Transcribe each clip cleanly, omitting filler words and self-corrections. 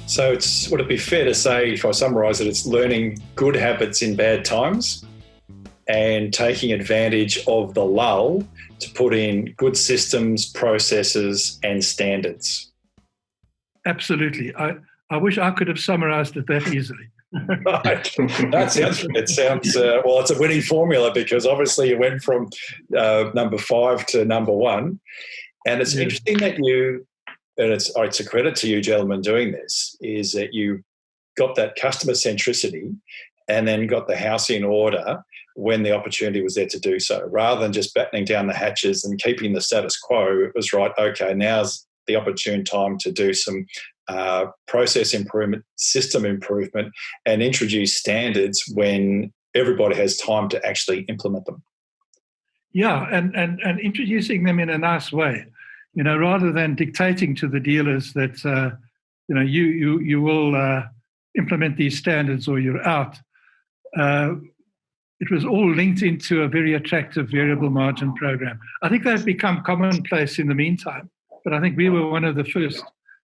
So would it be fair to say, if I summarise it, it's learning good habits in bad times and taking advantage of the lull to put in good systems, processes and standards? Absolutely. I wish I could have summarised it that easily. Right. It sounds well, it's a winning formula, because obviously you went from number 5 to number 1. And it's interesting that and it's a credit to you gentlemen doing this, is that you got that customer centricity and then got the house in order when the opportunity was there to do so, rather than just battening down the hatches and keeping the status quo. It was right, okay, now's the opportune time to do some process improvement, system improvement, and introduce standards when everybody has time to actually implement them. Yeah, and introducing them in a nice way, rather than dictating to the dealers that you will implement these standards or you're out. It was all linked into a very attractive variable margin program. I think they've become commonplace in the meantime, but I think we were one of the first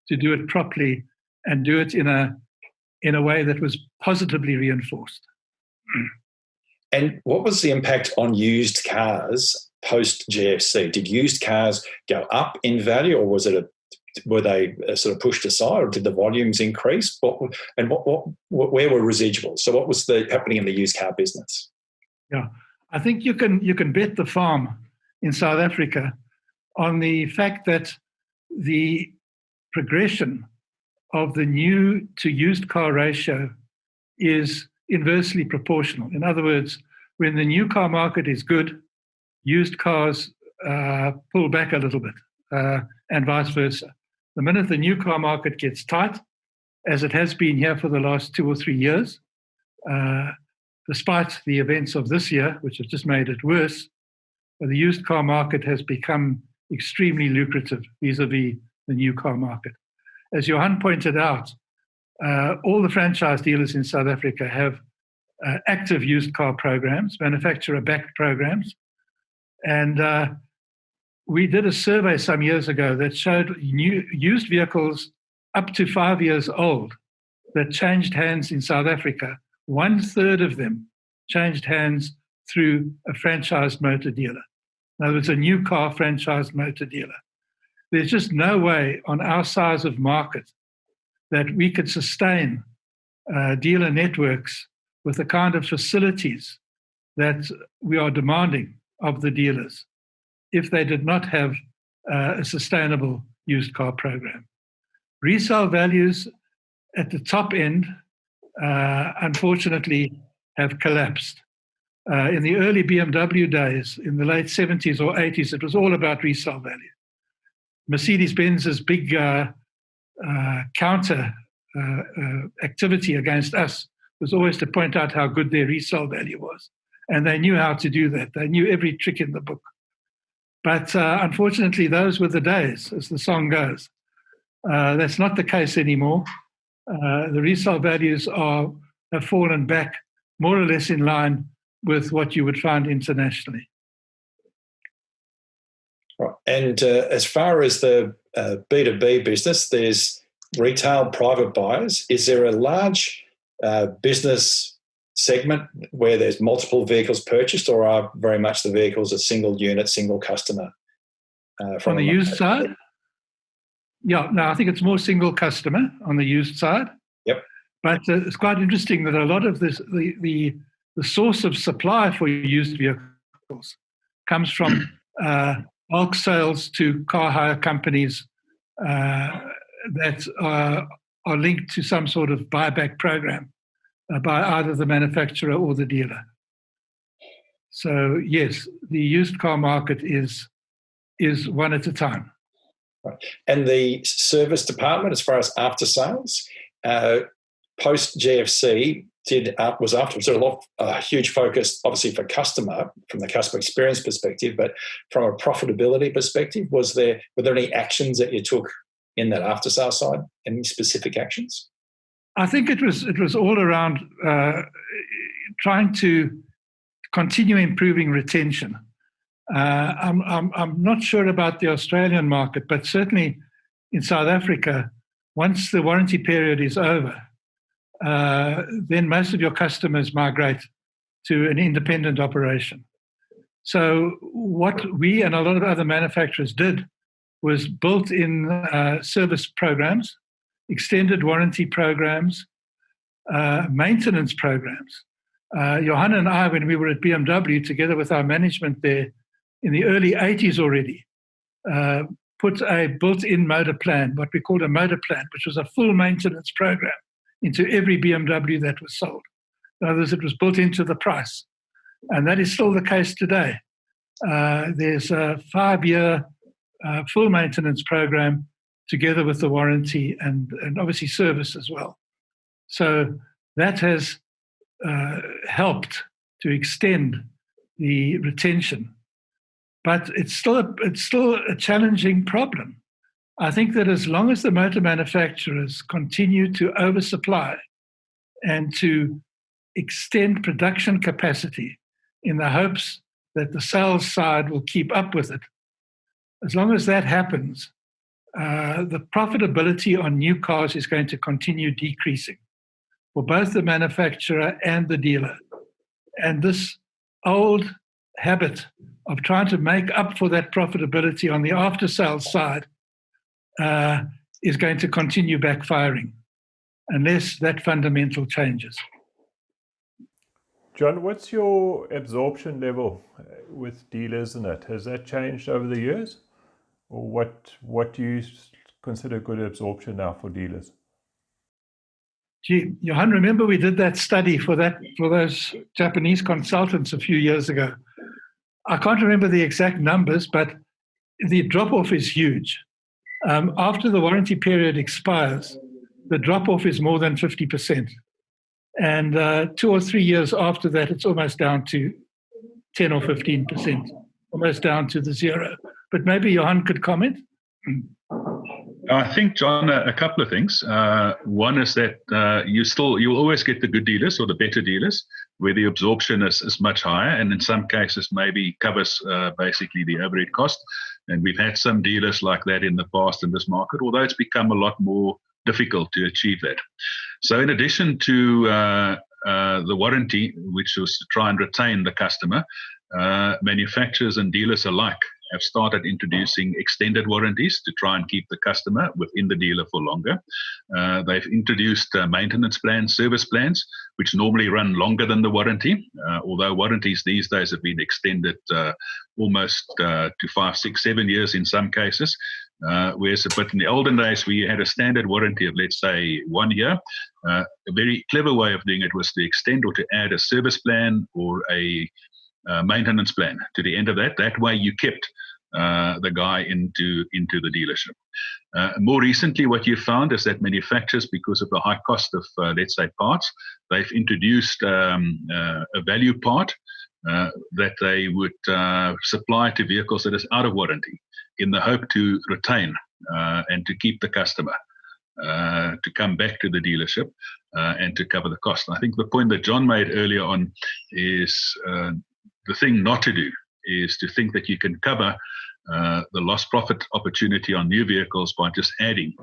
to do it properly and do it in a way that was positively reinforced. And what was the impact on used cars post GFC? Did used cars go up in value, or were they sort of pushed aside, or did the volumes increase? Where were residuals? So what was happening in the used car business? Yeah, I think you can bet the farm in South Africa on the fact that the progression of the new to used car ratio is inversely proportional. In other words, when the new car market is good, used cars pull back a little bit, and vice versa. The minute the new car market gets tight, as it has been here for the last 2 or 3 years, despite the events of this year, which have just made it worse, the used car market has become extremely lucrative vis-a-vis the new car market. As Johan pointed out, all the franchise dealers in South Africa have active used car programs, manufacturer-backed programs. And we did a survey some years ago that showed used vehicles up to 5 years old that changed hands in South Africa. 1/3 of them changed hands through a franchised motor dealer. In other words, a new car franchised motor dealer. There's just no way on our size of market that we could sustain dealer networks with the kind of facilities that we are demanding of the dealers if they did not have a sustainable used car program. Resale values at the top end, unfortunately, have collapsed. In the early BMW days, in the late 70s or 80s, it was all about resale value. Mercedes-Benz's big counter activity against us was always to point out how good their resale value was. And they knew how to do that. They knew every trick in the book. But unfortunately, those were the days, as the song goes. That's not the case anymore. The resale values have fallen back more or less in line with what you would find internationally. Right. And as far as the B2B business, there's retail private buyers. Is there a large business segment where there's multiple vehicles purchased, or are very much the vehicles a single unit, single customer? From the used side? Yeah, no, I think it's more single customer on the used side. Yep. But it's quite interesting that a lot of this, the source of supply for used vehicles comes from bulk sales to car hire companies that are linked to some sort of buyback program by either the manufacturer or the dealer. So yes, the used car market is one at a time. Right. And the service department, as far as after sales, post GFC was a huge focus, obviously for customer, from the customer experience perspective, but from a profitability perspective, were there any actions that you took in that after sales side? Any specific actions? I think it was all around trying to continue improving retention. I'm not sure about the Australian market, but certainly in South Africa, once the warranty period is over, then most of your customers migrate to an independent operation. So what we and a lot of other manufacturers did was built in service programs, extended warranty programs, maintenance programs. Johan and I, when we were at BMW, together with our management there in the early 80s already, put a built-in motor plan, what we called a motor plan, which was a full maintenance program into every BMW that was sold. In other words, it was built into the price. And that is still the case today. There's a 5-year full maintenance program together with the warranty and obviously service as well. So that has helped to extend the retention. But it's still a challenging problem. I think that as long as the motor manufacturers continue to oversupply and to extend production capacity in the hopes that the sales side will keep up with it, as long as that happens, the profitability on new cars is going to continue decreasing for both the manufacturer and the dealer. And this old habit of trying to make up for that profitability on the after-sales side is going to continue backfiring unless that fundamental changes. John, what's your absorption level with dealers in it? Has that changed over the years? Or what do you consider good absorption now for dealers? Gee, Johan, remember we did that study for those Japanese consultants a few years ago. I can't remember the exact numbers, but the drop-off is huge. After the warranty period expires, the drop-off is more than 50%. And 2 or 3 years after that, it's almost down to 10 or 15%, almost down to the zero. But maybe Johan could comment. I think, John, a couple of things. One is that you'll always get the good dealers or the better dealers where the absorption is much higher, and in some cases maybe covers basically the overhead cost. And we've had some dealers like that in the past in this market, although it's become a lot more difficult to achieve that. So in addition to the warranty, which was to try and retain the customer, manufacturers and dealers alike have started introducing extended warranties to try and keep the customer within the dealer for longer. They've introduced maintenance plans, service plans, which normally run longer than the warranty, although warranties these days have been extended almost to 5, 6, 7 years in some cases. Whereas but in the olden days, we had a standard warranty of, let's say, 1 year. A very clever way of doing it was to extend or to add a service plan or a maintenance plan to the end of that. That way you kept the guy into the dealership. More recently, what you found is that manufacturers, because of the high cost of, let's say, parts, they've introduced a value part that they would supply to vehicles that is out of warranty in the hope to retain and to keep the customer, to come back to the dealership and to cover the cost. And I think the point that John made earlier on is the thing not to do is to think that you can cover the lost profit opportunity on new vehicles by just adding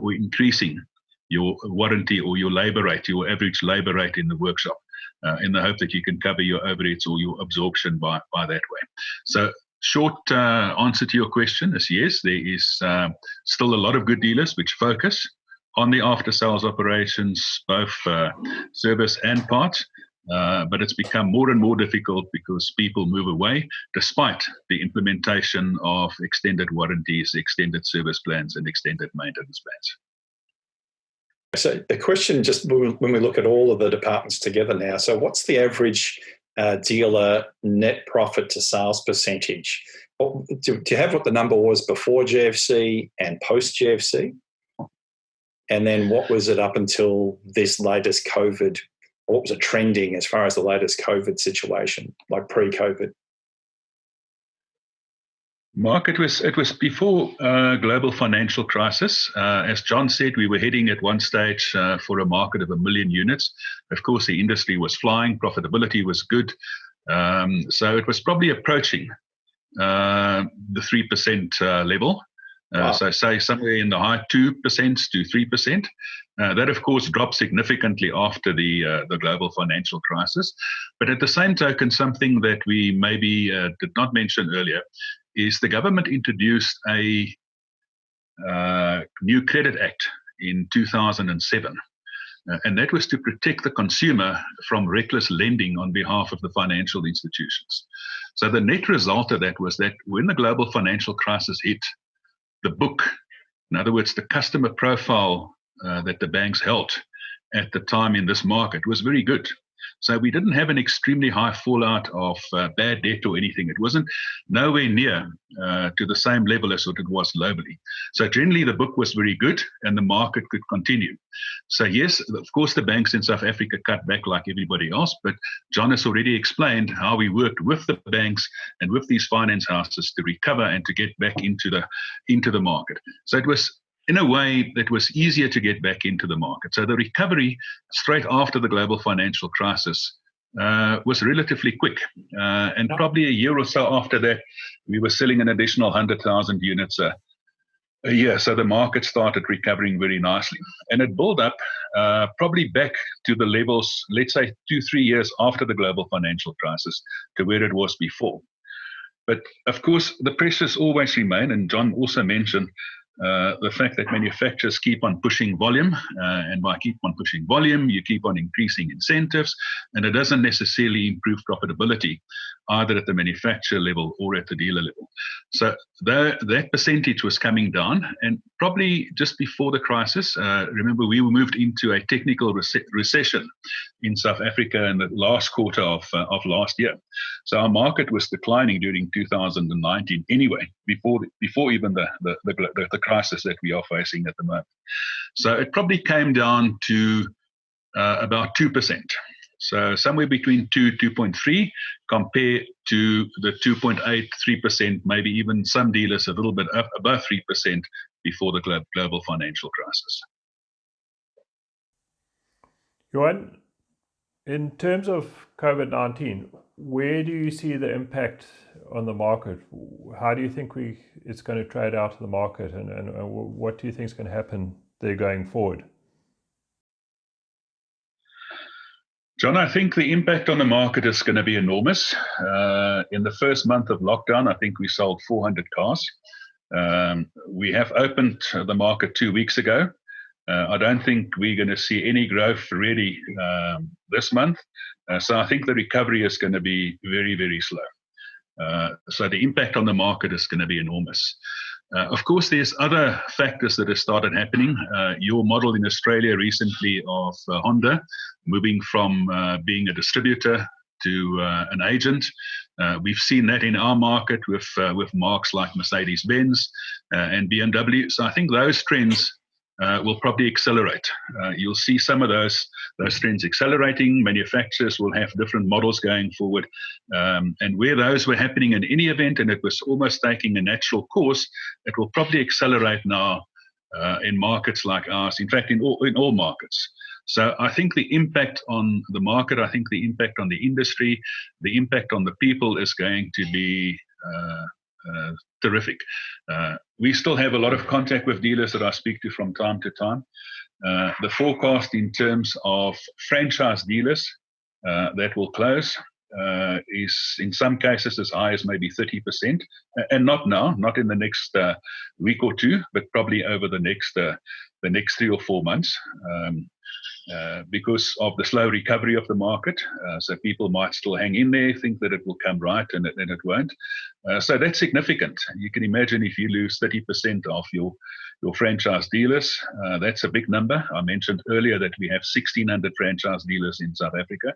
or increasing your warranty or your labor rate, your average labor rate in the workshop, in the hope that you can cover your overheads or your absorption by that way. So short answer to your question is yes, there is still a lot of good dealers which focus on the after-sales operations, both service and parts. But it's become more and more difficult because people move away, despite the implementation of extended warranties, extended service plans, and extended maintenance plans. So the question, just when we look at all of the departments together now, so what's the average dealer net profit to sales percentage? Do you have what the number was before GFC and post GFC? And then what was it up until this latest COVID? What was it trending as far as the latest COVID situation, like pre-COVID? Mark, it was before global financial crisis. As John said, we were heading at one stage for a market of 1 million units. Of course, the industry was flying, profitability was good. So it was probably approaching the 3% level. Wow. So say somewhere in the high 2% to 3%. That, of course, dropped significantly after the global financial crisis. But at the same token, something that we maybe did not mention earlier is the government introduced a new Credit Act in 2007. And that was to protect the consumer from reckless lending on behalf of the financial institutions. So the net result of that was that when the global financial crisis hit, the book, in other words, the customer profile that the banks held at the time in this market was very good. So we didn't have an extremely high fallout of bad debt or anything. It wasn't nowhere near to the same level as what it was globally. So generally the book was very good and the market could continue. So yes, of course the banks in South Africa cut back like everybody else, but John has already explained how we worked with the banks and with these finance houses to recover and to get back into the market. So it was, in a way, that was easier to get back into the market. So the recovery straight after the global financial crisis was relatively quick. And probably a year or so after that, we were selling an additional 100,000 units a year. So the market started recovering very nicely. And it built up probably back to the levels, let's say 2-3 years after the global financial crisis, to where it was before. But of course, the pressures always remain. And John also mentioned the fact that manufacturers keep on pushing volume, and by keep on pushing volume, you keep on increasing incentives, and it doesn't necessarily improve profitability either at the manufacturer level or at the dealer level. So that percentage was coming down, and probably just before the crisis, remember we moved into a technical recession in South Africa in the last quarter of last year. So our market was declining during 2019 anyway, before even the crisis that we are facing at the moment. So it probably came down to about 2%. So somewhere between 2.3 compared to the 2.8, 3%, maybe even some dealers a little bit up above 3% before the global financial crisis. Johan, in terms of COVID-19, where do you see the impact on the market? How do you think it's going to trade out of the market, and what do you think is going to happen there going forward? John, I think the impact on the market is going to be enormous. In the first month of lockdown, I think we sold 400 cars. We have opened the market 2 weeks ago. I don't think we're going to see any growth really this month. So I think the recovery is going to be very, very slow. So the impact on the market is going to be enormous. Of course, there's other factors that have started happening. Your model in Australia recently of Honda moving from being a distributor to an agent. We've seen that in our market with marques like Mercedes-Benz and BMW. So I think those trends will probably accelerate. You'll see some of those trends accelerating. Manufacturers will have different models going forward. And where those were happening in any event, and it was almost taking a natural course, it will probably accelerate now in markets like ours, in fact, in all markets. So I think the impact on the market, I think the impact on the industry, the impact on the people is going to be terrific. We still have a lot of contact with dealers that I speak to from time to time. The forecast in terms of franchise dealers that will close is in some cases as high as maybe 30%, and not now, not in the next week or two, but probably over the next 3 or 4 months. Because of the slow recovery of the market. So people might still hang in there, think that it will come right, and it won't. So that's significant. You can imagine if you lose 30% of your franchise dealers, that's a big number. I mentioned earlier that we have 1,600 franchise dealers in South Africa.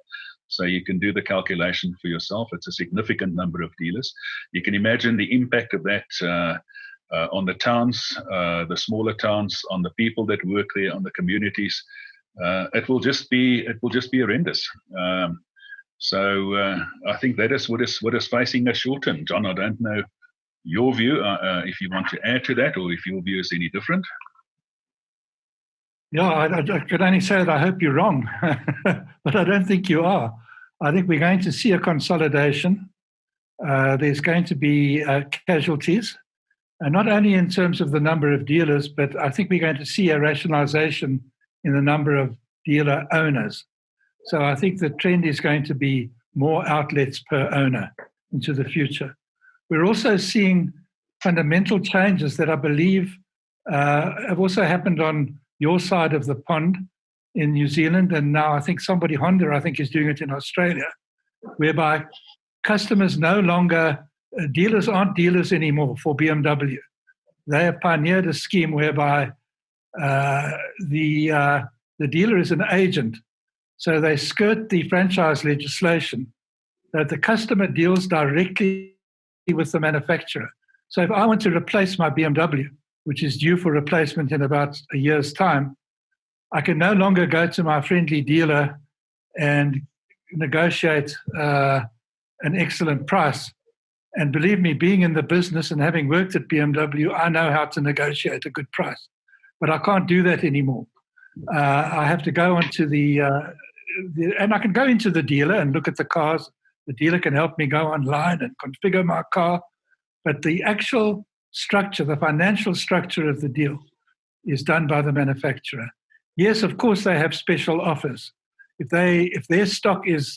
So you can do the calculation for yourself. It's a significant number of dealers. You can imagine the impact of that on the towns, the smaller towns, on the people that work there, on the communities. It will just be horrendous. So I think that is what is facing us short term. John, I don't know your view, if you want to add to that, or if your view is any different. Yeah, I could only say that I hope you're wrong, but I don't think you are. I think we're going to see a consolidation. There's going to be casualties. not only in terms of the number of dealers, but I think we're going to see a rationalization in the number of dealer owners. So I think the trend is going to be more outlets per owner into the future. We're also seeing fundamental changes that I believe have also happened on your side of the pond in New Zealand, and now I think Honda, I think, is doing it in Australia, whereby customers no longer, dealers aren't dealers anymore for BMW. They have pioneered a scheme whereby the dealer is an agent. So they skirt the franchise legislation that the customer deals directly with the manufacturer. So if I want to replace my BMW, which is due for replacement in about a year's time, I can no longer go to my friendly dealer and negotiate an excellent price. And believe me, being in the business and having worked at BMW, I know how to negotiate a good price. But I can't do that anymore. I have to go onto and I can go into the dealer and look at the cars. The dealer can help me go online and configure my car. But the actual structure, the financial structure of the deal is done by the manufacturer. Yes, of course, they have special offers. If their stock is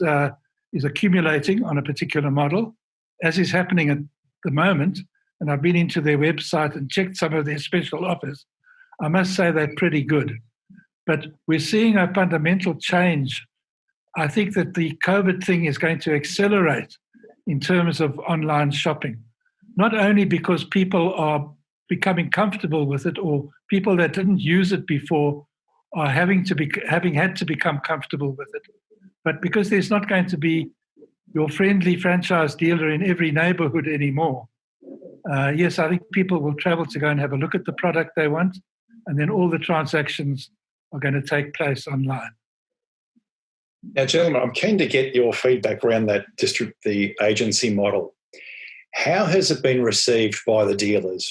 accumulating on a particular model, as is happening at the moment, and I've been into their website and checked some of their special offers, I must say they're pretty good. But we're seeing a fundamental change. I think that the COVID thing is going to accelerate in terms of online shopping, not only because people are becoming comfortable with it, or people that didn't use it before are having had to become comfortable with it, but because there's not going to be your friendly franchise dealer in every neighborhood anymore. Yes, I think people will travel to go and have a look at the product they want, and then all the transactions are going to take place online. Now, gentlemen, I'm keen to get your feedback around that the agency model. How has it been received by the dealers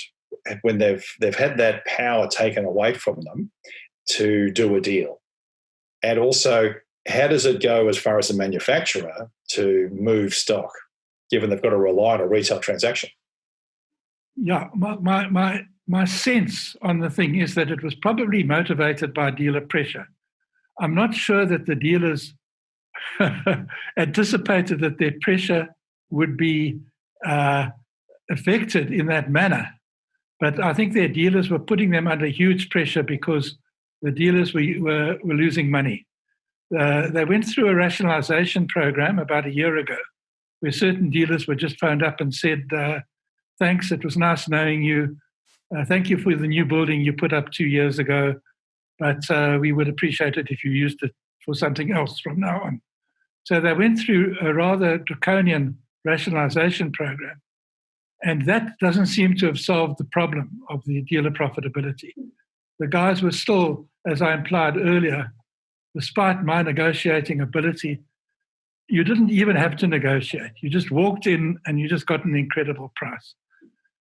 when they've had that power taken away from them to do a deal? And also, how does it go as far as the manufacturer to move stock, given they've got to rely on a retail transaction? Yeah, my sense on the thing is that it was probably motivated by dealer pressure. I'm not sure that the dealers anticipated that their pressure would be affected in that manner. But I think their dealers were putting them under huge pressure because the dealers were losing money. They went through a rationalization program about a year ago where certain dealers were just phoned up and said, thanks, it was nice knowing you. Thank you for the new building you put up 2 years ago, but we would appreciate it if you used it for something else from now on. So they went through a rather draconian rationalization program, and that doesn't seem to have solved the problem of the dealer profitability. The guys were still, as I implied earlier, despite my negotiating ability, you didn't even have to negotiate. You just walked in and you just got an incredible price.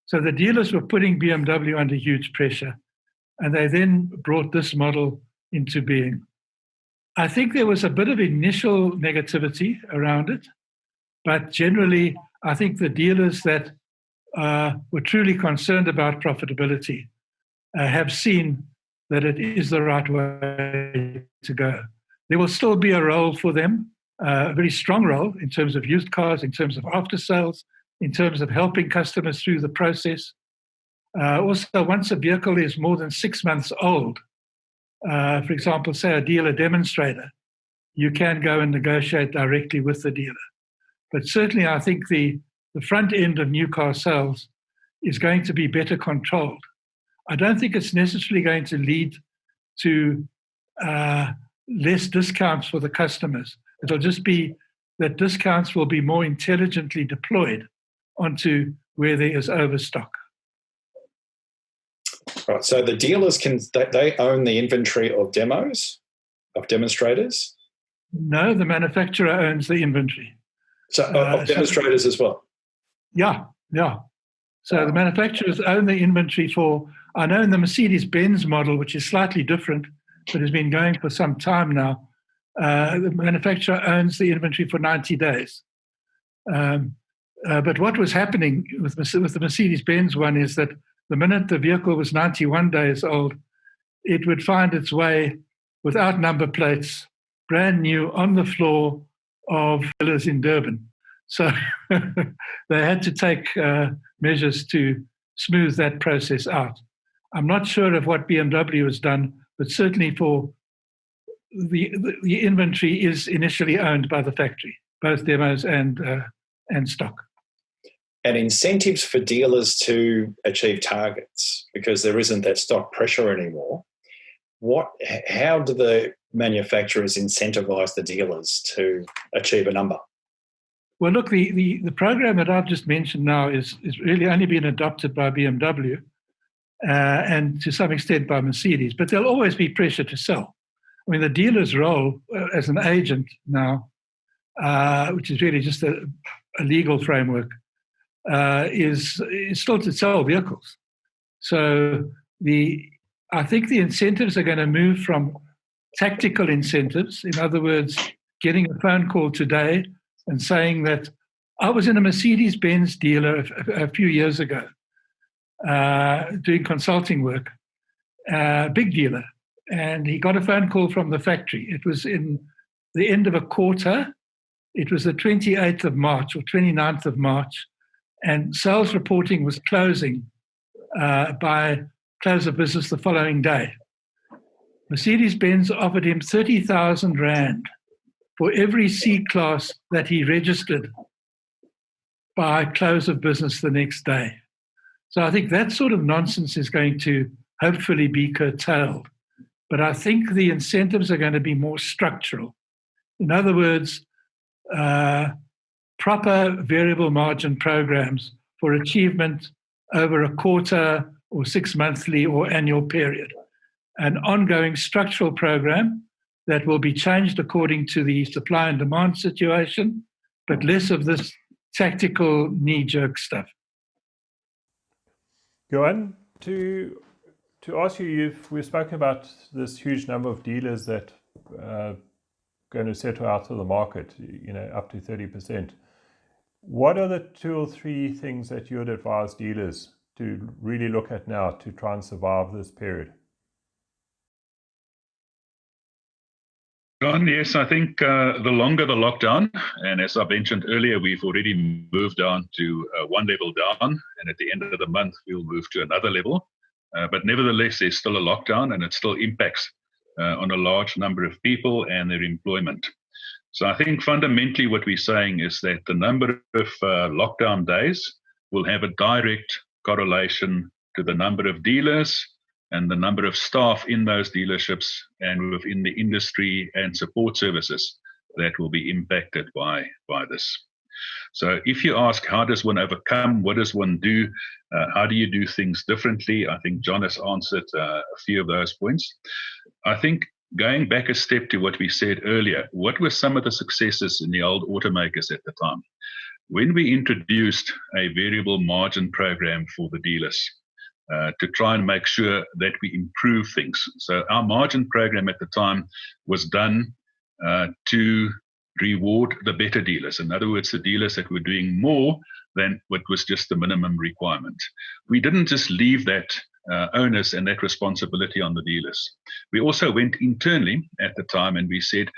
So the dealers were putting BMW under huge pressure, and they then brought this model into being. I think there was a bit of initial negativity around it, but generally, I think the dealers that were truly concerned about profitability have seen that it is the right way to go. There will still be a role for them, a very strong role in terms of used cars, in terms of after sales, in terms of helping customers through the process. Also, once a vehicle is more than 6 months old, for example, say a dealer demonstrator, you can go and negotiate directly with the dealer. But certainly I think the front end of new car sales is going to be better controlled. I don't think it's necessarily going to lead to less discounts for the customers. It'll just be that discounts will be more intelligently deployed onto where there is overstock. Right. So the dealers they own the inventory of demonstrators? No, the manufacturer owns the inventory. So of demonstrators as well? Yeah. So the manufacturers own the inventory for, I know in the Mercedes-Benz model, which is slightly different, but has been going for some time now, the manufacturer owns the inventory for 90 days. But what was happening with the Mercedes-Benz one is that the minute the vehicle was 91 days old, it would find its way without number plates, brand new, on the floor of dealers in Durban. So they had to take measures to smooth that process out. I'm not sure of what BMW has done, but certainly for the inventory is initially owned by the factory, both demos and stock. And incentives for dealers to achieve targets, because there isn't that stock pressure anymore. How do the manufacturers incentivize the dealers to achieve a number? Well, look, the program that I've just mentioned now is really only been adopted by BMW and to some extent by Mercedes, but there'll always be pressure to sell. I mean, the dealer's role as an agent now, which is really just a legal framework, is still to sell vehicles. So I think the incentives are going to move from tactical incentives, in other words, getting a phone call today and saying that I was in a Mercedes-Benz dealer a few years ago doing consulting work, big dealer, and he got a phone call from the factory. It was in the end of a quarter. It was the 28th of March or 29th of March, and sales reporting was closing by close of business the following day. Mercedes-Benz offered him 30,000 Rand for every C-Class that he registered by close of business the next day. So I think that sort of nonsense is going to hopefully be curtailed. But I think the incentives are going to be more structural. In other words, proper variable margin programs for achievement over a quarter or 6 monthly or annual period. An ongoing structural program that will be changed according to the supply and demand situation, but less of this tactical knee-jerk stuff. Johan, to ask you, we've spoken about this huge number of dealers that are going to settle out of the market, up to 30%. What are the 2 or 3 things that you would advise dealers to really look at now to try and survive this period? John, yes, I think the longer the lockdown, and as I mentioned earlier, we've already moved down to one level down, and at the end of the month, we'll move to another level. But nevertheless, there's still a lockdown, and it still impacts on a large number of people and their employment. So I think fundamentally what we're saying is that the number of lockdown days will have a direct correlation to the number of dealers and the number of staff in those dealerships and within the industry and support services that will be impacted by this. So if you ask, how does one overcome? What does one do? How do you do things differently? I think John has answered a few of those points. I think going back a step to what we said earlier, what were some of the successes in the old automakers at the time? When we introduced a variable margin program for the dealers, to try and make sure that we improve things. So our margin program at the time was done to reward the better dealers. In other words, the dealers that were doing more than what was just the minimum requirement. We didn't just leave that onus and that responsibility on the dealers. We also went internally at the time and we said,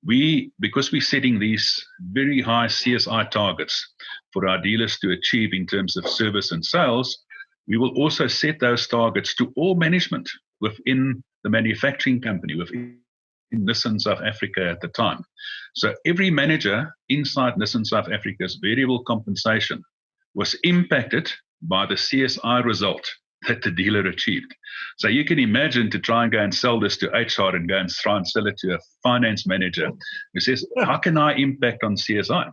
because we're setting these very high CSI targets for our dealers to achieve in terms of service and sales, we will also set those targets to all management within the manufacturing company, within Nissan South Africa at the time. So every manager inside Nissan South Africa's variable compensation was impacted by the CSI result that the dealer achieved. So you can imagine to try and go and sell this to HR and go and try and sell it to a finance manager who says, how can I impact on CSI?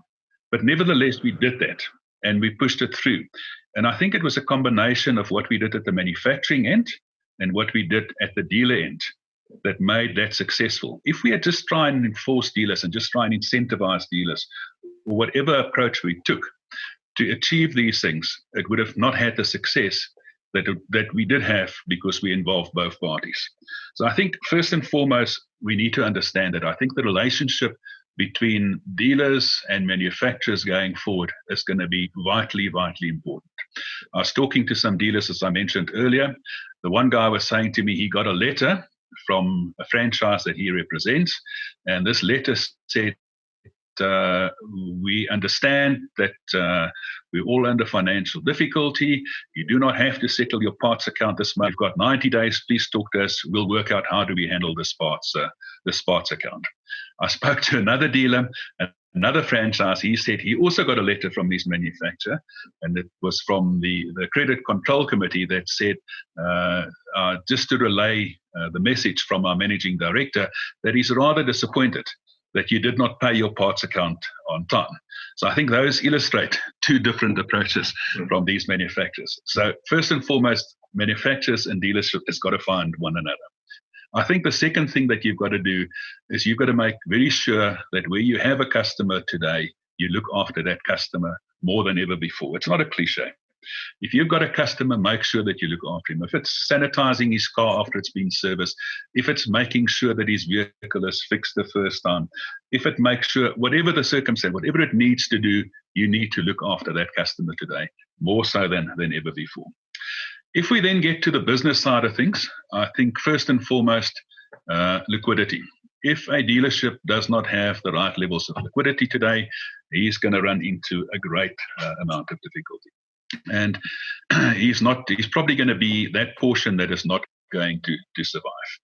But nevertheless, we did that and we pushed it through. And I think it was a combination of what we did at the manufacturing end and what we did at the dealer end that made that successful. If we had just tried and enforce dealers and just try and incentivize dealers, or whatever approach we took to achieve these things, it would have not had the success that we did have because we involved both parties. So I think first and foremost, we need to understand that I think the relationship between dealers and manufacturers going forward is going to be vitally, vitally important. I was talking to some dealers, as I mentioned earlier. The one guy was saying to me he got a letter from a franchise that he represents, and this letter said, we understand that we're all under financial difficulty. You do not have to settle your parts account this month. You've got 90 days. Please talk to us. We'll work out how do we handle this parts account. I spoke to another dealer, another franchise. He said he also got a letter from his manufacturer, and it was from the credit control committee that said, just to relay the message from our managing director, that he's rather disappointed that you did not pay your parts account on time. So I think those illustrate two different approaches from these manufacturers. So first and foremost, manufacturers and dealership has got to find one another. I think the second thing that you've got to do is you've got to make very sure that where you have a customer today, you look after that customer more than ever before. It's not a cliche. If you've got a customer, make sure that you look after him. If it's sanitizing his car after it's been serviced, if it's making sure that his vehicle is fixed the first time, if it makes sure, whatever the circumstance, whatever it needs to do, you need to look after that customer today, more so than ever before. If we then get to the business side of things, I think first and foremost, liquidity. If a dealership does not have the right levels of liquidity today, he's going to run into a great amount of difficulty. And he's probably going to be that portion that is not going to survive.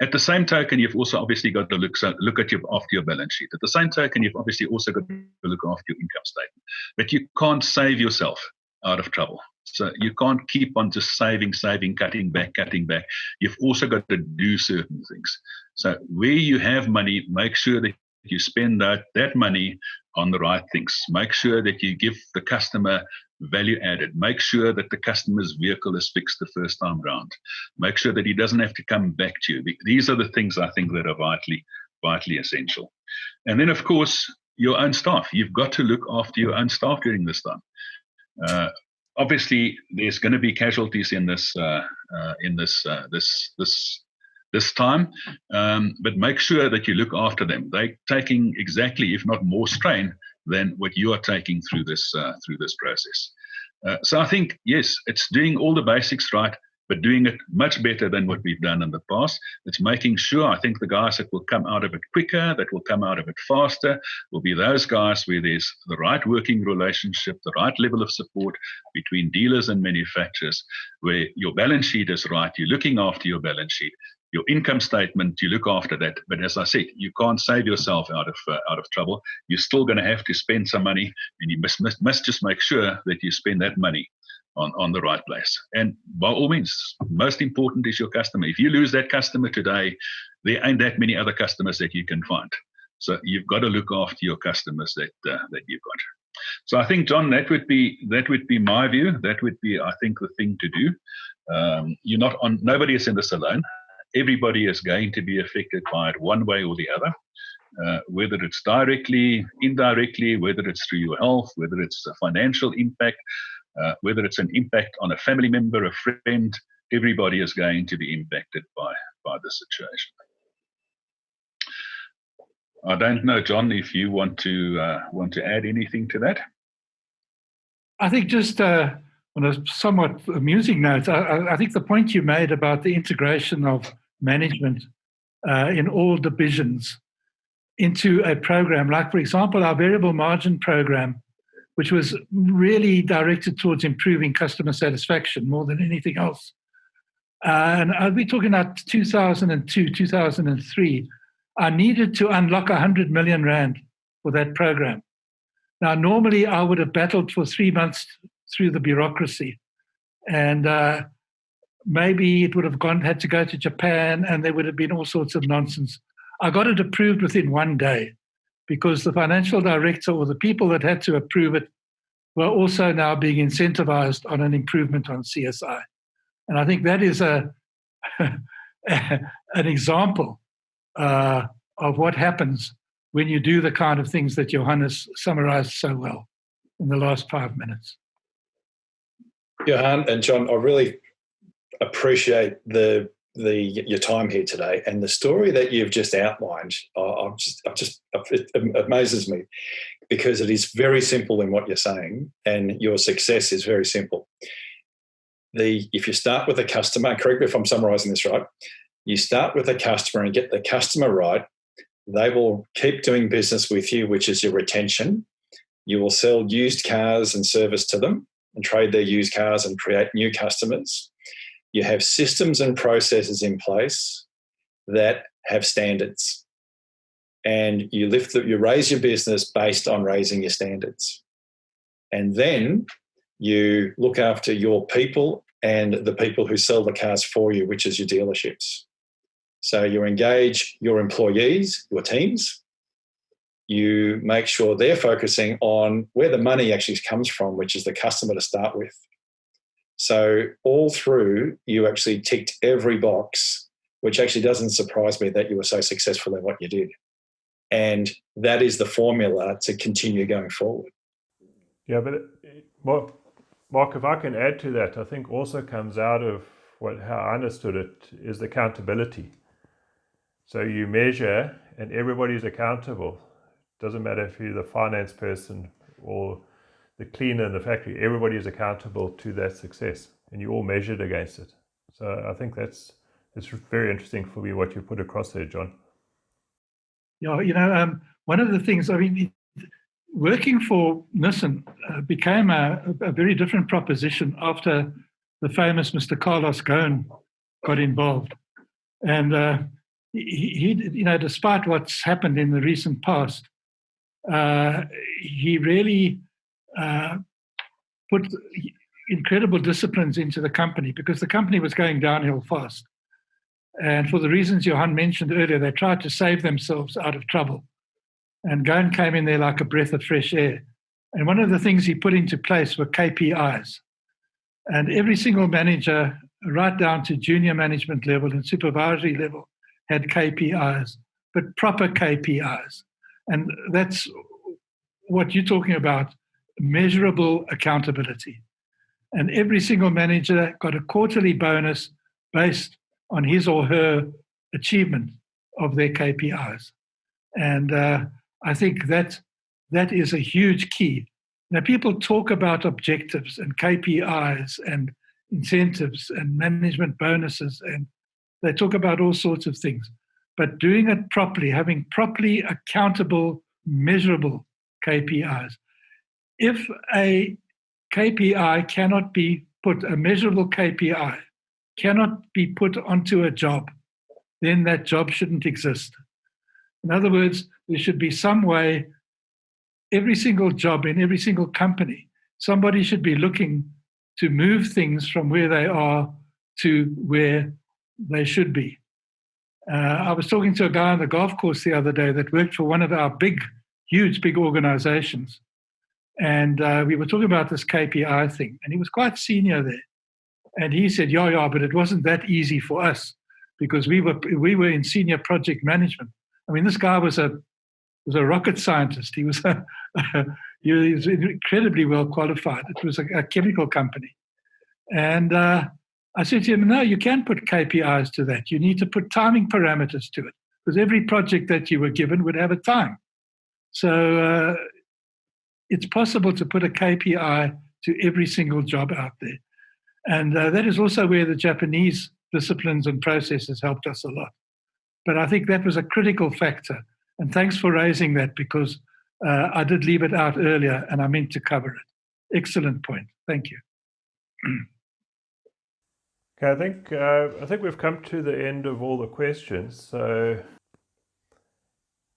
At the same token, you've also obviously got to look after your balance sheet. At the same token, you've obviously also got to look after your income statement. But you can't save yourself out of trouble. So you can't keep on just saving, cutting back. You've also got to do certain things. So where you have money, make sure that you spend that money on the right things. Make sure that you give the customer value added. Make sure that the customer's vehicle is fixed the first time round. Make sure that he doesn't have to come back to you. These are the things I think that are vitally essential. And then, of course, your own staff. You've got to look after your own staff during this time. Obviously, there's going to be casualties in this time, but make sure that you look after them. They're taking exactly, if not more, strain than what you are taking through this process. So I think, yes, it's doing all the basics right, but doing it much better than what we've done in the past. It's making sure, I think the guys that will come out of it quicker, that will come out of it faster, will be those guys where there's the right working relationship, the right level of support between dealers and manufacturers, where your balance sheet is right, you're looking after your balance sheet, your income statement, you look after that. But as I said, you can't save yourself out of trouble. You're still going to have to spend some money, and you must just make sure that you spend that money on the right place. And by all means, most important is your customer. If you lose that customer today, there ain't that many other customers that you can find. So you've got to look after your customers that you've got. So I think, John, that would be my view. That would be, I think, the thing to do. Nobody is in this alone. Everybody is going to be affected by it one way or the other, whether it's directly, indirectly, whether it's through your health, whether it's a financial impact, whether it's an impact on a family member, a friend. Everybody is going to be impacted by the situation. I don't know, John, if you want to add anything to that. I think just on a somewhat amusing note, I think the point you made about the integration of management in all divisions into a program, like, for example, our variable margin program, which was really directed towards improving customer satisfaction more than anything else. And I'll be talking about 2002, 2003. I needed to unlock 100 million rand for that program. Now, normally I would have battled for 3 months through the bureaucracy, and maybe it would have had to go to Japan, and there would have been all sorts of nonsense. I got it approved within 1 day, because the financial director or the people that had to approve it were also now being incentivized on an improvement on CSI. And I think that is an example of what happens when you do the kind of things that Johan has summarized so well in the last 5 minutes. Johan and John, I really appreciate the your time here today, and the story that you've just outlined. It amazes me, because it is very simple in what you're saying, and your success is very simple. If you start with a customer, correct me if I'm summarising this right, you start with a customer and get the customer right, they will keep doing business with you, which is your retention. You will sell used cars and service to them and trade their used cars and create new customers. You have systems and processes in place that have standards, and you raise your business based on raising your standards. And then you look after your people and the people who sell the cars for you, which is your dealerships. So you engage your employees, your teams. You make sure they're focusing on where the money actually comes from, which is the customer to start with. So all through, you actually ticked every box, which actually doesn't surprise me that you were so successful in what you did. And that is the formula to continue going forward. Yeah, but Mark, if I can add to that, I think also comes out of how I understood it is the accountability. So you measure and everybody's accountable. Doesn't matter if you're the finance person or the cleaner in the factory, everybody is accountable to that success, and you all measured against it. So I think it's very interesting for me what you put across there, John. Yeah, one of the things, working for Nissan became a very different proposition after the famous Mr. Carlos Ghosn got involved. And he despite what's happened in the recent past, he really put incredible disciplines into the company, because the company was going downhill fast. And for the reasons Johan mentioned earlier, they tried to save themselves out of trouble. And Ghosn came in there like a breath of fresh air. And one of the things he put into place were KPIs. And every single manager, right down to junior management level and supervisory level, had KPIs, but proper KPIs. And that's what you're talking about, measurable accountability. And every single manager got a quarterly bonus based on his or her achievement of their KPIs. And I think that is a huge key. Now, people talk about objectives and KPIs and incentives and management bonuses, and they talk about all sorts of things. But doing it properly, having properly accountable, measurable KPIs. If a KPI cannot be put, a measurable KPI cannot be put onto a job, then that job shouldn't exist. In other words, there should be some way, every single job in every single company, somebody should be looking to move things from where they are to where they should be. I was talking to a guy on the golf course the other day that worked for one of our huge organizations. And we were talking about this KPI thing, and he was quite senior there. And he said, yeah, but it wasn't that easy for us, because we were in senior project management. I mean, this guy was a rocket scientist. He was he was incredibly well qualified. It was a chemical company. And I said to him, no, you can't put KPIs to that. You need to put timing parameters to it, because every project that you were given would have a time. So it's possible to put a KPI to every single job out there. And that is also where the Japanese disciplines and processes helped us a lot. But I think that was a critical factor. And thanks for raising that, because I did leave it out earlier and I meant to cover it. Excellent point. Thank you. Okay, I think we've come to the end of all the questions. So,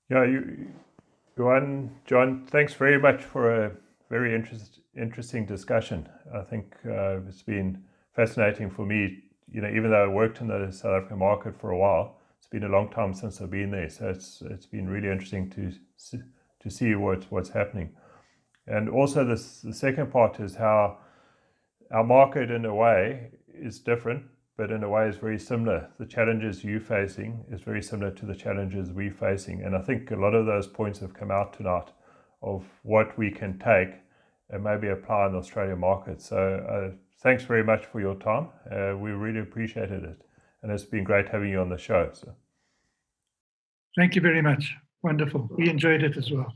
Johan, John, thanks very much for a very interesting discussion. I think it's been fascinating for me. Even though I worked in the South African market for a while, it's been a long time since I've been there. So it's been really interesting to see what's happening. And also the second part is how our market, in a way, is different, but in a way is very similar. The challenges you're facing is very similar to the challenges we're facing. And I think a lot of those points have come out tonight of what we can take and maybe apply in the Australian market. So thanks very much for your time. We really appreciated it. and it's been great having you on the show. So. Thank you very much. Wonderful. We enjoyed it as well.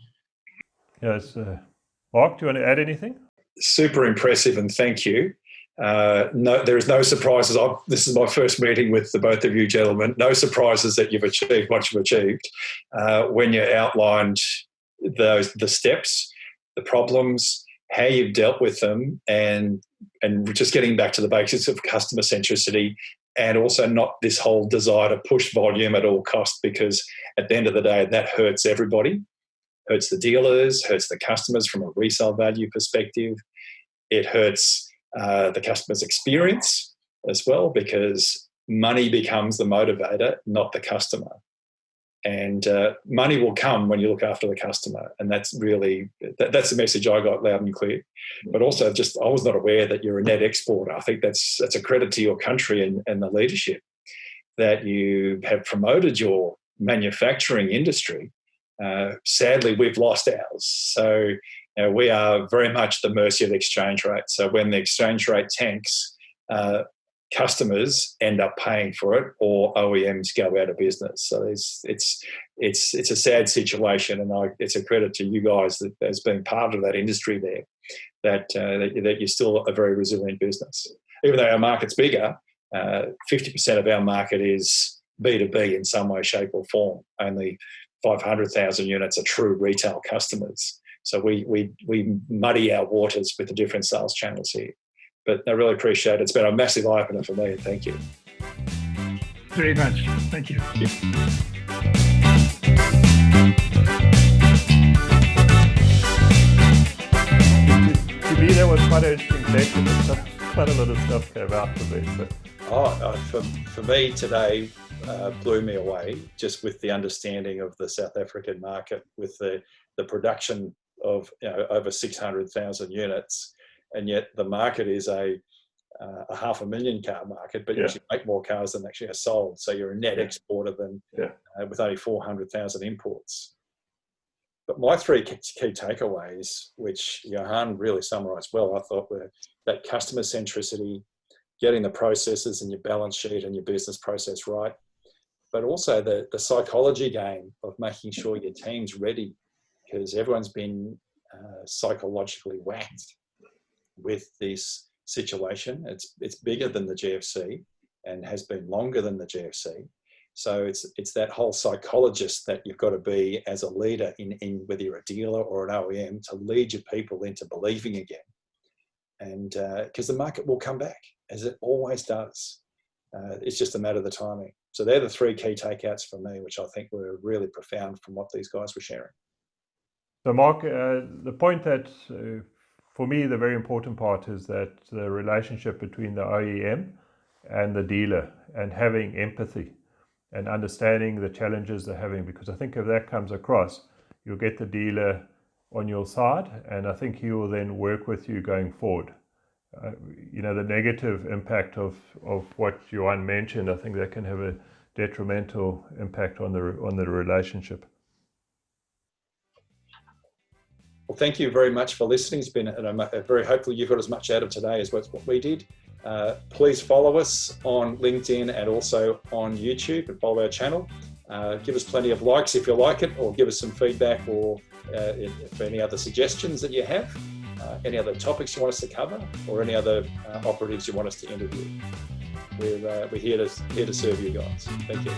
Yes. Mark, do you want to add anything? Super impressive, and thank you. No, there is no surprises. This is my first meeting with the both of you gentlemen. No surprises that you've achieved what you've achieved. When you outlined the steps, the problems, how you've dealt with them, and just getting back to the basics of customer centricity, and also not this whole desire to push volume at all costs, because at the end of the day, that hurts everybody. Hurts the dealers, hurts the customers from a resale value perspective. It hurts the customer's experience as well, because money becomes the motivator, not the customer. And money will come when you look after the customer, and that's really that's the message I got loud and clear. But also, I was not aware that you're a net exporter. I think that's a credit to your country and the leadership that you have promoted your manufacturing industry. Sadly, we've lost ours. So we are very much the mercy of the exchange rate. So when the exchange rate tanks, customers end up paying for it, or OEMs go out of business. So it's a sad situation, and it's a credit to you guys that as being part of that industry there, that you're still a very resilient business. Even though our market's bigger, 50% of our market is B2B in some way, shape, or form. Only 500,000 units are true retail customers. So we muddy our waters with the different sales channels here. But I really appreciate it. It's been a massive eye-opener for me. Thank you. Very much. Thank you. To me, that was quite an interesting session. Quite a lot of stuff came out of it. So. For me today, blew me away, just with the understanding of the South African market, with the production of over 600,000 units. And yet the market is a 500,000 car market, but you actually make more cars than actually are sold. So you're a net exporter than with only 400,000 imports. But my three key takeaways, which Johan really summarised well, I thought, were that customer centricity, getting the processes and your balance sheet and your business process right, but also the psychology game of making sure your team's ready, because everyone's been psychologically whacked with this situation. It's bigger than the GFC and has been longer than the GFC. So it's that whole psychologist that you've got to be as a leader in whether you're a dealer or an OEM, to lead your people into believing again. And because the market will come back, as it always does. It's just a matter of the timing. So they're the three key takeouts for me, which I think were really profound from what these guys were sharing. So Mark, the point that for me, the very important part is that the relationship between the OEM and the dealer, and having empathy and understanding the challenges they're having, because I think if that comes across, you'll get the dealer on your side, and I think he will then work with you going forward. The negative impact of what Johan mentioned, I think that can have a detrimental impact on the relationship. Well, thank you very much for listening. It's been very hopefully you've got as much out of today as what we did. Please follow us on LinkedIn and also on YouTube, and follow our channel. Give us plenty of likes if you like it, or give us some feedback, or for any other suggestions that you have, any other topics you want us to cover, or any other operatives you want us to interview. We're here to serve you guys. Thank you.